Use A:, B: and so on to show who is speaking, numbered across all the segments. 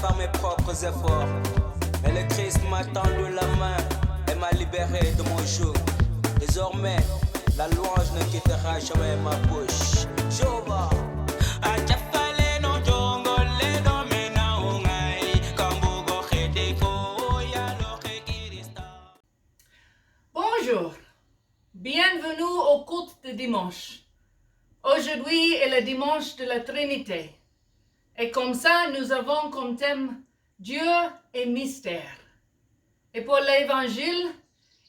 A: par mes propres efforts. Mais le Christ m'a tendu la main et m'a libéré de mon joug. Désormais, la louange ne quittera jamais ma bouche. Jéhovah.
B: Bonjour, bienvenue au culte de dimanche. Aujourd'hui est le dimanche de la Trinité. Et comme ça, nous avons comme thème Dieu et mystère. Et pour l'évangile,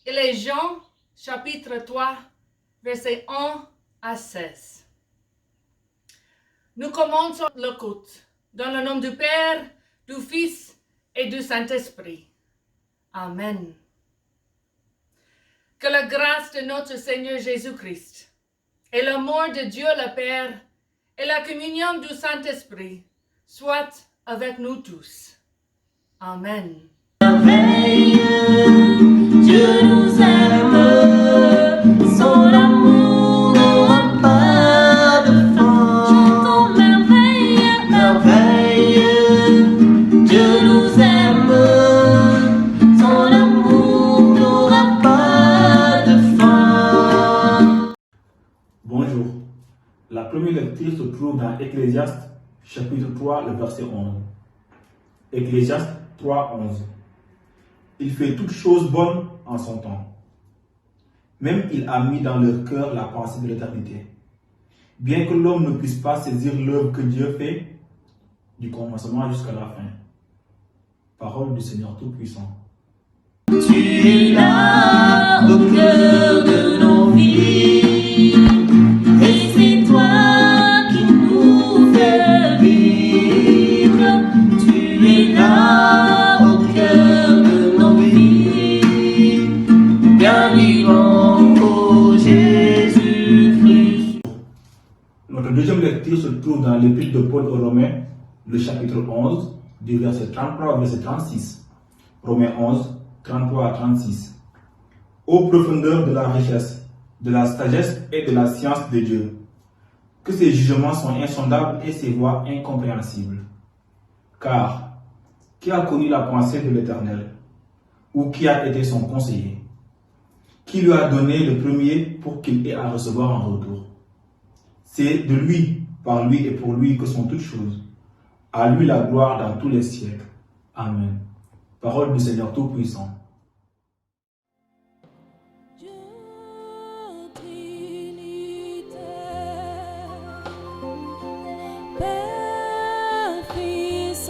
B: il est Jean, chapitre 3, versets 1 à 16. Nous commençons le culte dans le nom du Père, du Fils et du Saint-Esprit. Amen. Que la grâce de notre Seigneur Jésus-Christ et l'amour de Dieu le Père et la communion du Saint-Esprit soient avec nous tous. Amen.
C: Dieu nous aime, son amour n'aura pas de fin. Chantons merveille, merveille. Dieu nous aime, son amour n'aura pas de fin.
D: Bonjour. La première lecture se trouve dans Ecclésiaste, chapitre 3, le verset 11. Ecclésiaste 3, 11. Il fait toutes choses bonnes en son temps. Même il a mis dans leur cœur la pensée de l'éternité. Bien que l'homme ne puisse pas saisir l'œuvre que Dieu fait, du commencement jusqu'à la fin. Parole du Seigneur Tout-Puissant.
C: Tu es là au cœur de nos vies, et c'est toi qui nous fais vivre. Tu es là au cœur de nos vies, bien vivant, ô Jésus-Christ.
D: Notre deuxième lecture se trouve dans l'Épître de Paul aux Romains, le chapitre 11, du verset 33 au verset 36. Romains 11, 33 à 36. Ô profondeur de la richesse, de la sagesse et de la science de Dieu, que ses jugements sont insondables et ses voies incompréhensibles. Car, qui a connu la pensée de l'Éternel, ou qui a été son conseiller? Qui lui a donné le premier pour qu'il ait à recevoir en retour? C'est de lui, par lui et pour lui que sont toutes choses. À lui la gloire dans tous les siècles. Amen. Parole du Seigneur Tout-Puissant.
C: Père, Fils,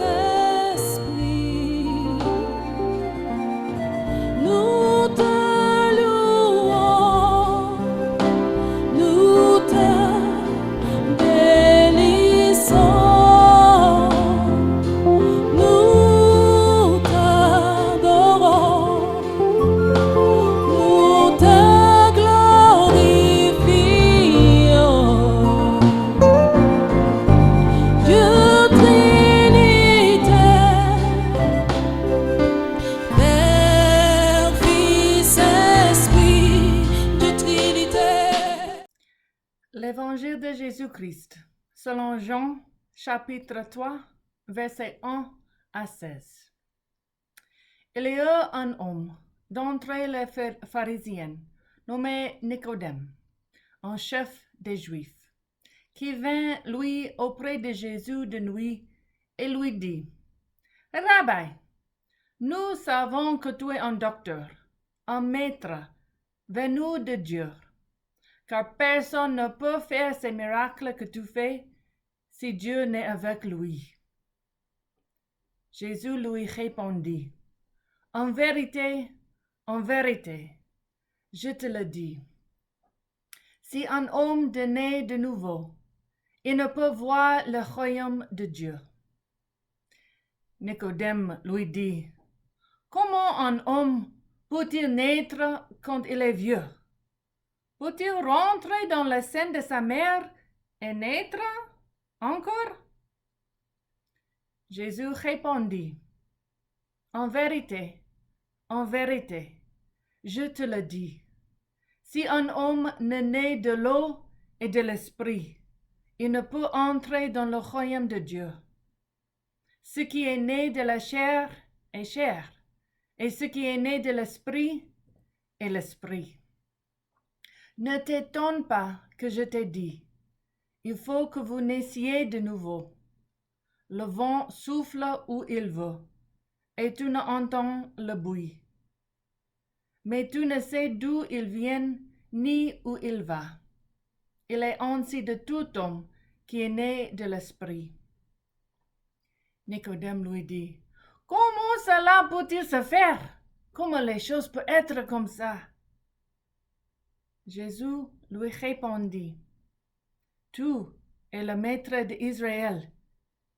C: Esprit, nous te louons, nous te bénissons, nous t'adorons, nous te glorifions. Dieu Trinité, Père, Fils, Esprit, Dieu Trinité.
B: L'évangile de Jésus-Christ, selon Jean, chapitre 3, versets 1 à 16. Il y a un homme d'entre les pharisiens, nommé Nicodème, un chef des Juifs, qui vint lui auprès de Jésus de nuit et lui dit: Rabbi, nous savons que tu es un docteur, un maître venu de Dieu, car personne ne peut faire ces miracles que tu fais si Dieu n'est avec lui. Jésus lui répondit: en vérité, je te le dis, si un homme est né de nouveau, il ne peut voir le royaume de Dieu. Nicodème lui dit: comment un homme peut-il naître quand il est vieux? Peut-il rentrer dans le sein de sa mère et naître encore? Jésus répondit: en vérité, je te le dis, si un homme ne naît de l'eau et de l'esprit, il ne peut entrer dans le royaume de Dieu. Ce qui est né de la chair est chair, et ce qui est né de l'esprit est l'esprit. Ne t'étonne pas que je t'ai dit, il faut que vous naissiez de nouveau. Le vent souffle où il veut, et tu n'entends le bruit. Mais tu ne sais d'où il vient ni où il va. Il est ainsi de tout homme qui est né de l'esprit. Nicodème lui dit, comment cela peut-il se faire? Comment les choses peuvent être comme ça? Jésus lui répondit, tu es le maître d'Israël,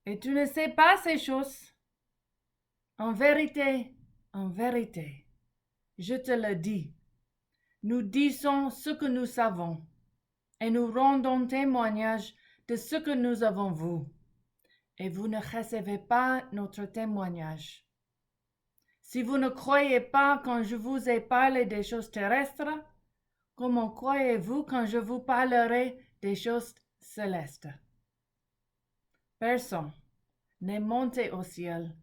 B: et tu ne sais pas ces choses. En vérité, je te le dis, nous disons ce que nous savons, et nous rendons témoignage de ce que nous avons vu, et vous ne recevez pas notre témoignage. Si vous ne croyez pas quand je vous ai parlé des choses terrestres, comment croyez-vous quand je vous parlerai des choses célestes? Personne n'est monté au ciel,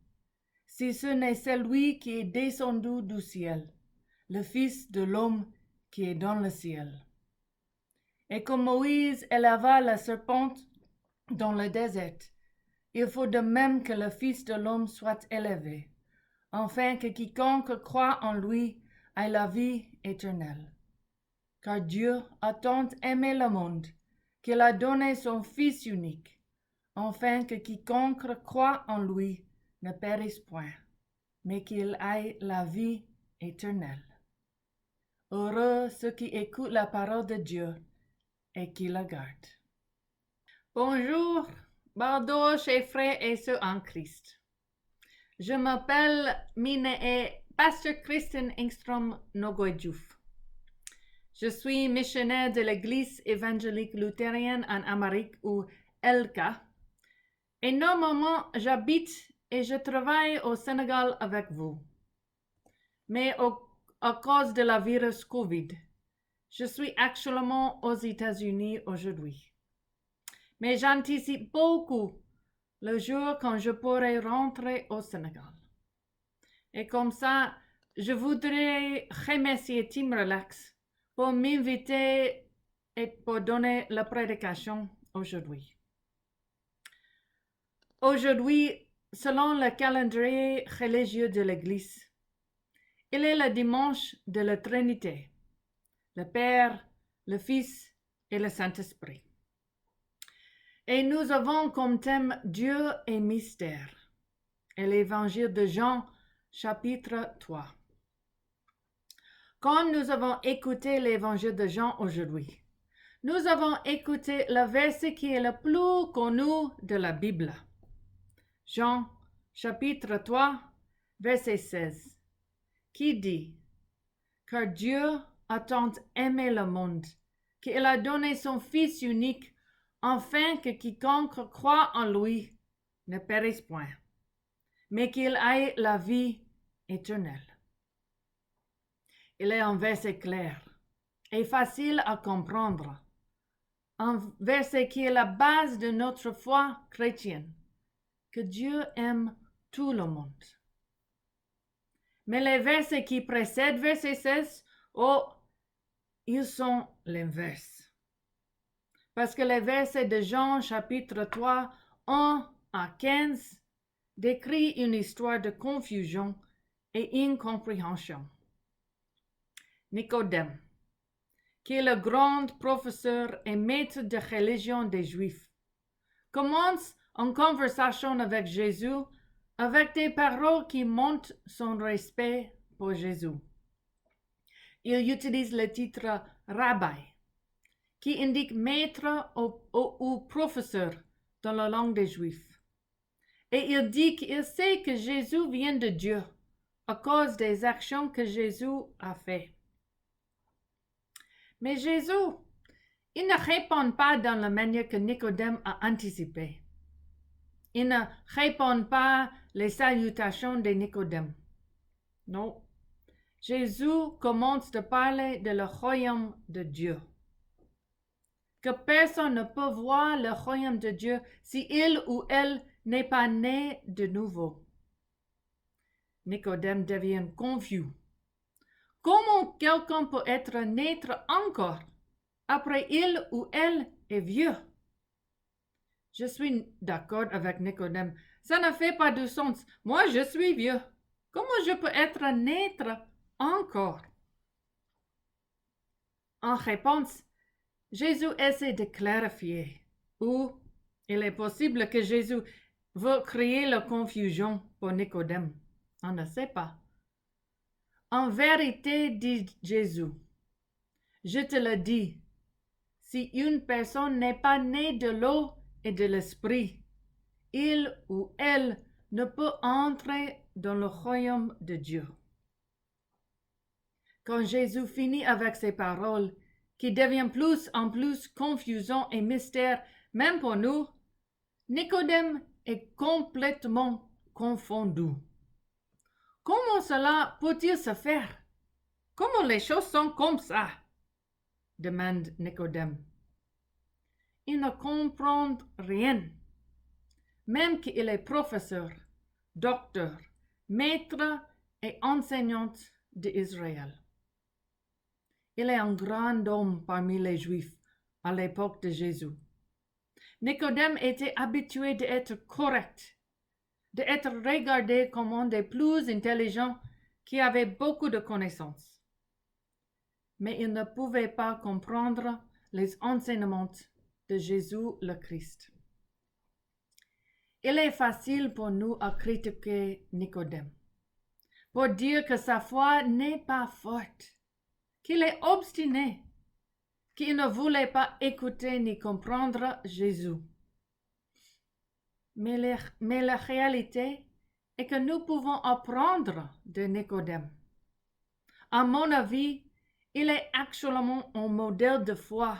B: si ce n'est celui qui est descendu du ciel, le Fils de l'homme qui est dans le ciel. Et comme Moïse éleva la serpente dans le désert, il faut de même que le Fils de l'homme soit élevé, afin que quiconque croit en lui ait la vie éternelle. Car Dieu a tant aimé le monde qu'il a donné son Fils unique, afin que quiconque croit en lui ne périsse point, mais qu'il ait la vie éternelle. Heureux ceux qui écoutent la parole de Dieu et qui la gardent. Bonjour, Bardo, chers frères et sœurs en Christ. Je m'appelle Mine Pasteur Christian Engstrom Nogoydjouf. Je suis missionnaire de l'Église évangélique luthérienne en Amérique ou ELCA. Et normalement, j'habite et je travaille au Sénégal avec vous. Mais à cause de la virus COVID, je suis actuellement aux États-Unis aujourd'hui. Mais j'anticipe beaucoup le jour quand je pourrai rentrer au Sénégal. Et comme ça, je voudrais remercier Team Relax pour m'inviter et pour donner la prédication aujourd'hui. Aujourd'hui, selon le calendrier religieux de l'Église, il est le dimanche de la Trinité, le Père, le Fils et le Saint-Esprit. Et nous avons comme thème Dieu et mystère, et l'Évangile de Jean, chapitre 3. Quand nous avons écouté l'Évangile de Jean aujourd'hui, nous avons écouté le verset qui est le plus connu de la Bible. Jean, chapitre 3, verset 16, qui dit « Car Dieu a tant aimé le monde, qu'il a donné son Fils unique, afin que quiconque croit en lui ne périsse point, mais qu'il ait la vie éternelle. » Il est un verset clair et facile à comprendre, un verset qui est la base de notre foi chrétienne, que Dieu aime tout le monde. Mais les versets qui précèdent verset 16, ils sont l'inverse. Parce que les versets de Jean chapitre 3, 1 à 15, décrit une histoire de confusion et incompréhension. Nicodème, qui est le grand professeur et maître de religion des Juifs, commence une conversation avec Jésus avec des paroles qui montrent son respect pour Jésus. Il utilise le titre Rabbi, qui indique maître ou professeur dans la langue des Juifs. Et il dit qu'il sait que Jésus vient de Dieu à cause des actions que Jésus a faites. Mais Jésus, il ne répond pas dans la manière que Nicodème a anticipé. Il ne répond pas les salutations de Nicodème. Non. Jésus commence de parler de le royaume de Dieu. Que personne ne peut voir le royaume de Dieu si il ou elle n'est pas né de nouveau. Nicodème devient confus. Comment quelqu'un peut être naître encore après il ou elle est vieux? Je suis d'accord avec Nicodème. Ça ne fait pas de sens. Moi, je suis vieux. Comment je peux être naître encore? En réponse, Jésus essaie de clarifier. Ou il est possible que Jésus veut créer la confusion pour Nicodème. On ne sait pas. En vérité, dit Jésus, je te le dis, si une personne n'est pas née de l'eau et de l'esprit, il ou elle ne peut entrer dans le royaume de Dieu. Quand Jésus finit avec ces paroles, qui deviennent plus en plus confusion et mystère, même pour nous, Nicodème est complètement confondu. Comment cela peut-il se faire? Comment les choses sont comme ça? Demande Nicodème. Il ne comprend rien, même qu'il est professeur, docteur, maître et enseignant d'Israël. Il est un grand homme parmi les Juifs à l'époque de Jésus. Nicodème était habitué d'être correct, d'être regardé comme un des plus intelligents qui avait beaucoup de connaissances. Mais il ne pouvait pas comprendre les enseignements de Jésus le Christ. Il est facile pour nous à critiquer Nicodème, pour dire que sa foi n'est pas forte, qu'il est obstiné, qu'il ne voulait pas écouter ni comprendre Jésus. Mais la réalité est que nous pouvons apprendre de Nicodème. À mon avis, il est actuellement un modèle de foi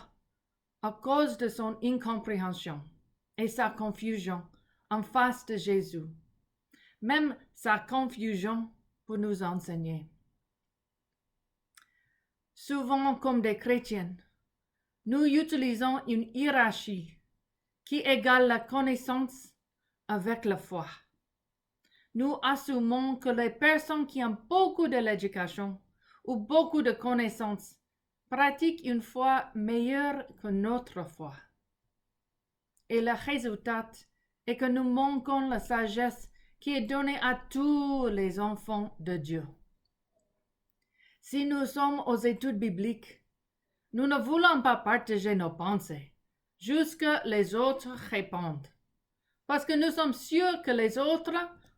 B: à cause de son incompréhension et sa confusion en face de Jésus. Même sa confusion pour nous enseigner. Souvent, comme des chrétiens, nous utilisons une hiérarchie qui égale la connaissance avec la foi. Nous assumons que les personnes qui ont beaucoup de l'éducation ou beaucoup de connaissances pratiquent une foi meilleure que notre foi. Et le résultat est que nous manquons la sagesse qui est donnée à tous les enfants de Dieu. Si nous sommes aux études bibliques, nous ne voulons pas partager nos pensées, jusque les autres répondent, parce que nous sommes sûrs que les autres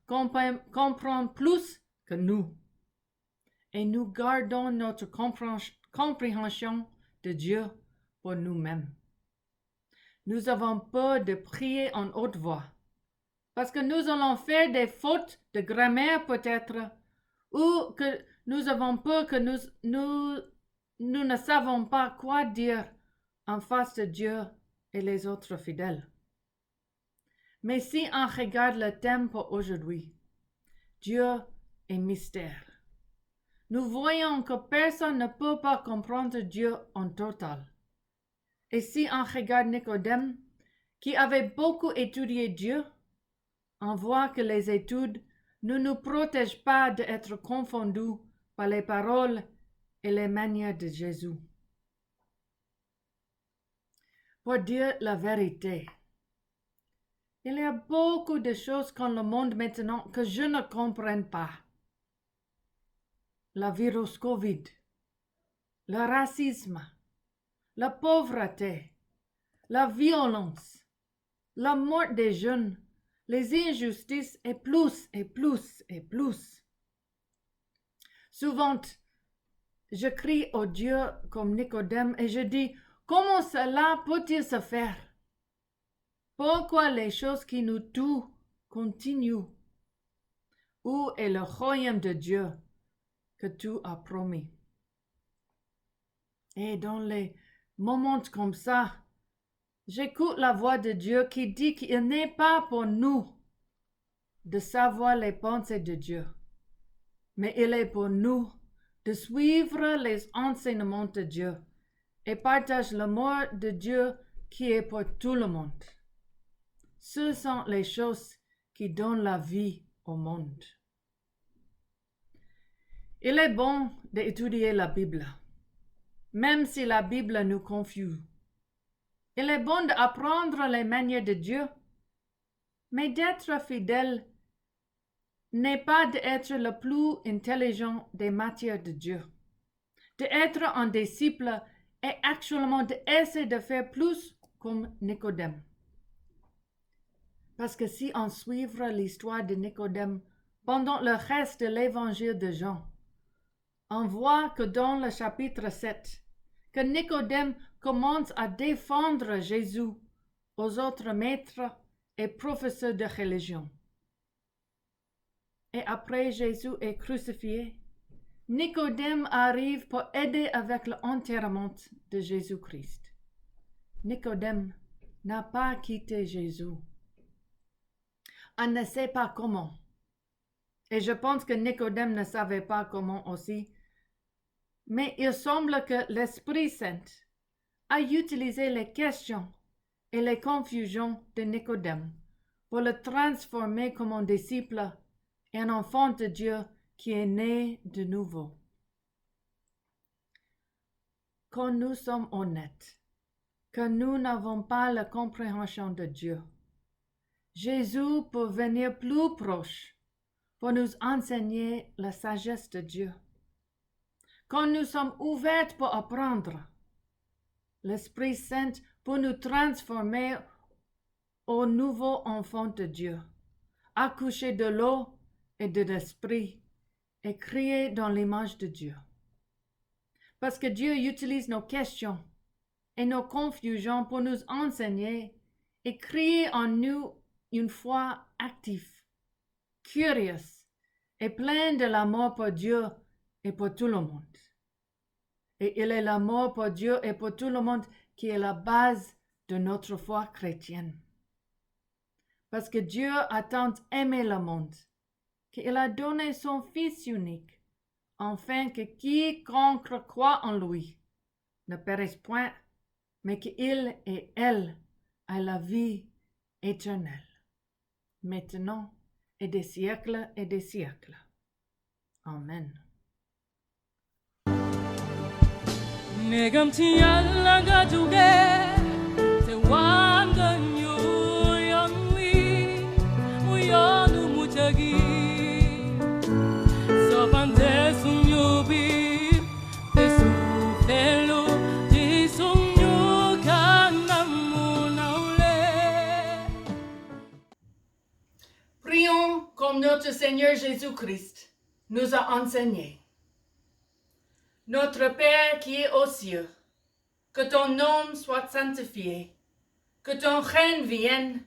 B: comprennent plus que nous. Et nous gardons notre compréhension de Dieu pour nous-mêmes. Nous avons peur de prier en haute voix, parce que nous allons faire des fautes de grammaire peut-être, ou que nous avons peur que nous ne savons pas quoi dire en face de Dieu et les autres fidèles. Mais si on regarde le thème pour aujourd'hui, Dieu est mystère. Nous voyons que personne ne peut pas comprendre Dieu en total. Et si on regarde Nicodème, qui avait beaucoup étudié Dieu, on voit que les études ne nous protègent pas d'être confondus par les paroles et les manières de Jésus. Pour dire la vérité, il y a beaucoup de choses dans le monde maintenant que je ne comprends pas. Le virus Covid, le racisme, la pauvreté, la violence, la mort des jeunes, les injustices et plus et plus et plus. Souvent, je crie au Dieu comme Nicodème et je dis, comment cela peut-il se faire? Pourquoi les choses qui nous tuent continuent? Où est le royaume de Dieu que tu as promis? Et dans les moments comme ça, j'écoute la voix de Dieu qui dit qu'il n'est pas pour nous de savoir les pensées de Dieu, mais il est pour nous de suivre les enseignements de Dieu et partager l'amour de Dieu qui est pour tout le monde. Ce sont les choses qui donne la vie au monde. Il est bon d'étudier la Bible, même si la Bible nous confuse. Il est bon d'apprendre les manières de Dieu, mais d'être fidèle n'est pas d'être le plus intelligent des matières de Dieu. D'être un disciple est actuellement d'essayer de faire plus comme Nicodème. Parce que si on suivra l'histoire de Nicodème pendant le reste de l'évangile de Jean, on voit que dans le chapitre 7, que Nicodème commence à défendre Jésus aux autres maîtres et professeurs de religion. Et après Jésus est crucifié, Nicodème arrive pour aider avec l'enterrement de Jésus-Christ. Nicodème n'a pas quitté Jésus. On ne sait pas comment. Et je pense que Nicodème ne savait pas comment aussi. Mais il semble que l'Esprit Saint a utilisé les questions et les confusions de Nicodème pour le transformer comme un disciple et un enfant de Dieu qui est né de nouveau. Quand nous sommes honnêtes, que nous n'avons pas la compréhension de Dieu, Jésus peut venir plus proche pour nous enseigner la sagesse de Dieu. Quand nous sommes ouverts pour apprendre, l'Esprit Saint peut nous transformer au nouveau enfant de Dieu, accouché de l'eau et de l'Esprit et créé dans l'image de Dieu. Parce que Dieu utilise nos questions et nos confusions pour nous enseigner et créer en nous une foi active, curieuse et pleine de l'amour pour Dieu et pour tout le monde. Et il est l'amour pour Dieu et pour tout le monde qui est la base de notre foi chrétienne. Parce que Dieu a tant aimé le monde qu'il a donné son Fils unique, afin que quiconque croit en lui ne périsse point, mais qu'il et elle aient la vie éternelle, maintenant et des siècles et des siècles. Amen.
C: Negam tiala gajuge te wanga nyuyonwi muyonu mutagi sopante sunyubi te sufelo te sunyuka namunaule.
B: Prions comme notre Seigneur Jésus-Christ nous a enseigné. Notre Père qui est aux cieux, que ton nom soit sanctifié, que ton règne vienne,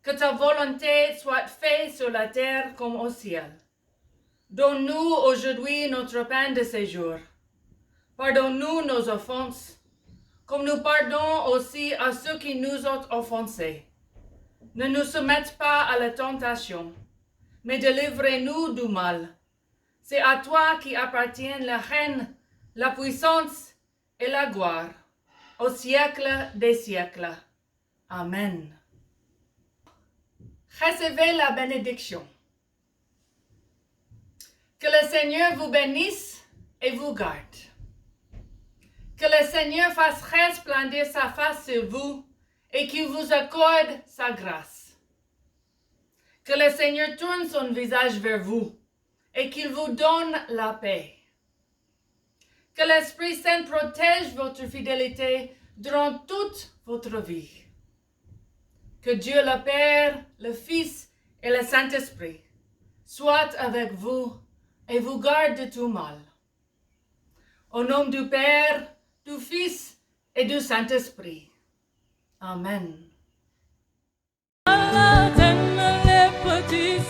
B: que ta volonté soit faite sur la terre comme au ciel. Donne-nous aujourd'hui notre pain de ce jour. Pardonne-nous nos offenses, comme nous pardonnons aussi à ceux qui nous ont offensés. Ne nous soumette pas à la tentation, mais délivre-nous du mal. C'est à toi qui appartient le règne, la puissance et la gloire, au siècle des siècles. Amen. Recevez la bénédiction. Que le Seigneur vous bénisse et vous garde. Que le Seigneur fasse resplendir sa face sur vous et qu'il vous accorde sa grâce. Que le Seigneur tourne son visage vers vous et qu'il vous donne la paix. Que l'Esprit Saint protège votre fidélité durant toute votre vie. Que Dieu le Père, le Fils et le Saint-Esprit soient avec vous et vous gardent de tout mal. Au nom du Père, du Fils et du Saint-Esprit. Amen.
C: Allah t'aime les petits